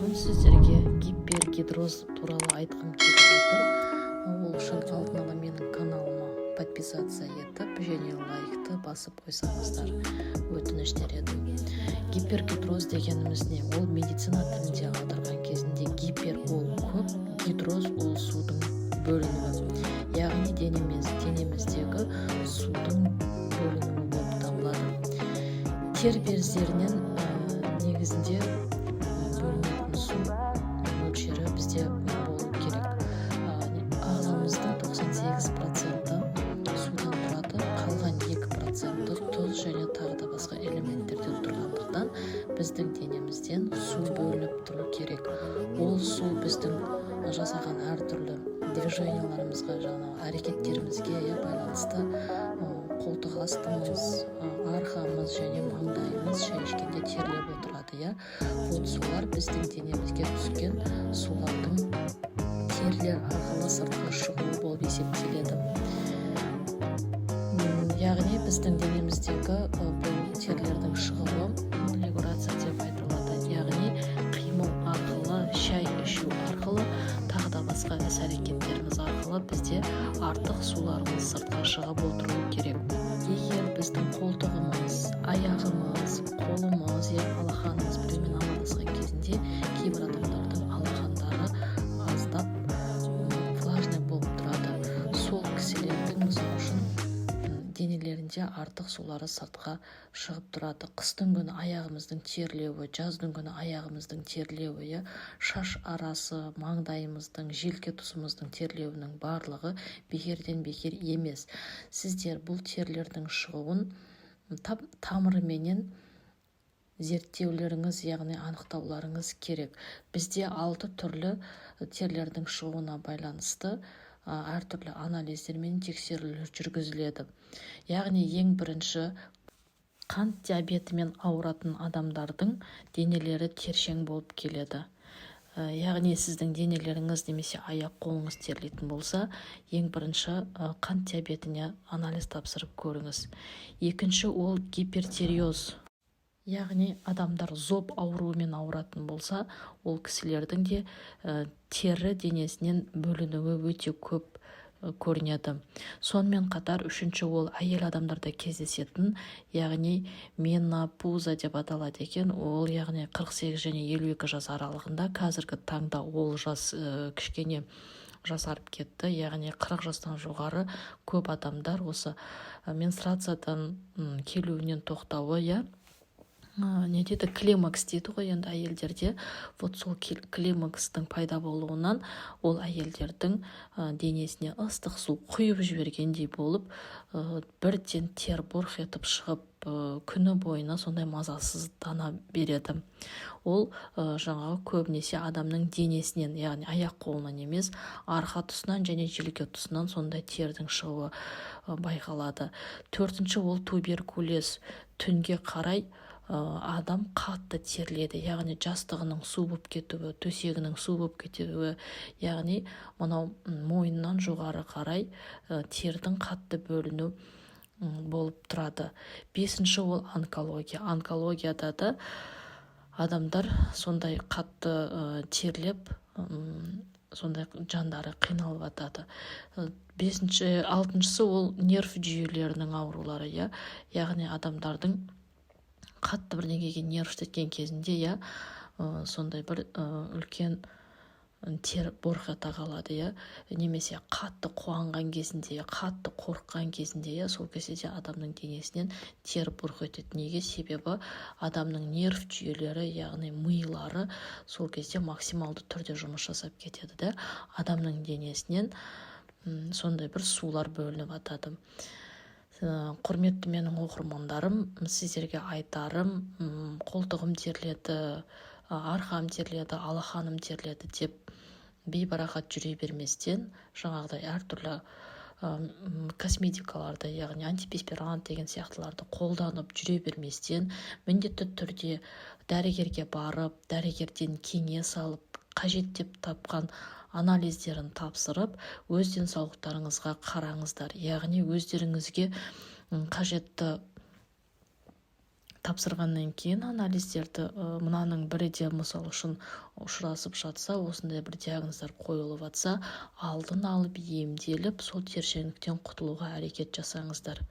Бүгін сіздерге гипергидроз туралы айтқым келіп отыр. Ол үшін алдын ала менің каналыма подписация етіп және лайкты басып қойсаңыздар өтініштер едім. Гипергидроз дегеніміз не? Ол медицина тілінде аударған кезінде гипер ол көп, гидроз ол судың бөлінуі. Яғни денеміздегі судың бөлінуі болып табылады. Тер бездерінен негізінде бөлінетін су мөлшері бізде болу керек. Ағзамыздың 98% судан тұрады, қалған 2% тұз және тағы да басқа элементтерден тұрғандықтан біздің денемізден су бөлініп тұру керек. Ол су біздің жасаған әртүрлі движенияларымызға, әрекеттерімізге байланысты қолтық астымыз, арқамыз және маңдайымыз шай ішкенде терлеп отырады. Ол сулар біздің денемізге түскен сулардың терлер арқылы сыртқа шығуы болып есептеледі. Яғни біздің денеміздегі бұл терлердің шығуы регуляция деп айтылады. Яғни қимыл арқылы, шай ішу арқылы, тағы да басқа іс-әрекеттеріміз арқылы бізде артық суларымыз сыртқа шығып отыруы керек. Егер біздің қолтығымыз, аяғымыз, қолымыз, алақанымыз біреумен амандасқан кезінде кейбір адамдардың алақандары аздап влажный болып тұрады. Сол кісілердің мысал үшін денелерінде артық сулары сыртқа шығып тұрады. Қыстың күні аяғымыздың терлеуі, жаздың күні аяғымыздың терлеуі, шаш арасы, маңдайымыздың, желке тұсымыздың терлеуінің барлығы бекерден бекер емес. Сіздер бұл терлердің шығуын тамырыменен зерттеулеріңіз, яғни анықтауларыңыз керек. Бізде 6 түрлі терлердің шығуына байланысты әртүрлі анализдер мен тексерулер жүргізіледі. Яғни ең бірінші қант диабетімен ауыратын адамдардың денелері тершең болып келеді. Яғни сіздің денелеріңіз немесе аяқ қолыңыз терлейтін болса, ең бірінші қант диабетіне анализ тапсырып көріңіз. Екінші ол гипертериоз. Яғни адамдар зоб ауруымен ауыратын болса, ол кісілердің де тері денесінен бөлінуі өте көп көрінеді. Сонымен қатар үшінші ол әйел адамдарда кездесетін, яғни менопауза деп аталады екен. Ол яғни 48 және 52 жас аралығында, қазіргі таңда ол жас кішкене жасарып кетті. Яғни 40 жастан жоғары көп адамдар осы менструациядан келуінен тоқтауы, не дейді, климакс дейді ғой енді әйелдерде. Вот сол климакстың пайда болуынан ол әйелдердің денесіне ыстық су құйып жібергендей болып, бірден тер бұрқ етіп шығып, күні бойына сондай мазасыздана береді. Ол жаңағы көбінесе адамның денесінен, яғни аяқ қолынан емес, арқа тұсынан және желке тұсынан сондай тердің шығуы байқалады. Төртінші ол туберкулез. Түнге қарай адам қатты терледі, яғни жастығының су болып кетуі, төсегінің су болып кетуі, яғни мынау мойнынан жоғары қарай тердің қатты бөліну болып тұрады. Бесінші ол онкология. Онкологияда да адамдар сондай қатты терлеп, сондай жандары қиналып атады. Алтыншысы ол нерв жүйелерінің аурулары, яғни адамдардың қатты бірдеңеге нервтеткен кезінде, сондай бір үлкен тер бұрқ ете қалады, немесе қатты қуанған кезінде, қатты қорыққан кезінде, сол кезде адамның денесінен тер бұрқ етеді. Неге? Себебі адамның нерв жүйелері, яғни миылары сол кезде максималды түрде жұмыс жасап кетеді. Адамның денесінен сондай бір сулар бөлініп атады. Құрметті менің оқырмандарым, сіздерге айтарым, қолтығым терледі, арқам терледі, алақаным терледі деп бейбарақат жүре берместен, жаңағыдай әртүрлі косметикаларды, яғни антиперспирант деген сияқтыларды қолданып жүре берместен, міндетті түрде дәрігерге барып, дәрігерден кеңес алып, қажет деп тапқан анализдерін тапсырып, өз денсаулықтарыңызға қараңыздар. Яғни өздеріңізге қажетті тапсырғаннан кейін анализдерді мынаның бірі де мысалы үшін ұшырасып жатса, осындай бір диагноздар қойылып жатса, алдын алып емделіп сол тершеңдіктен құтылуға әрекет жасаңыздар.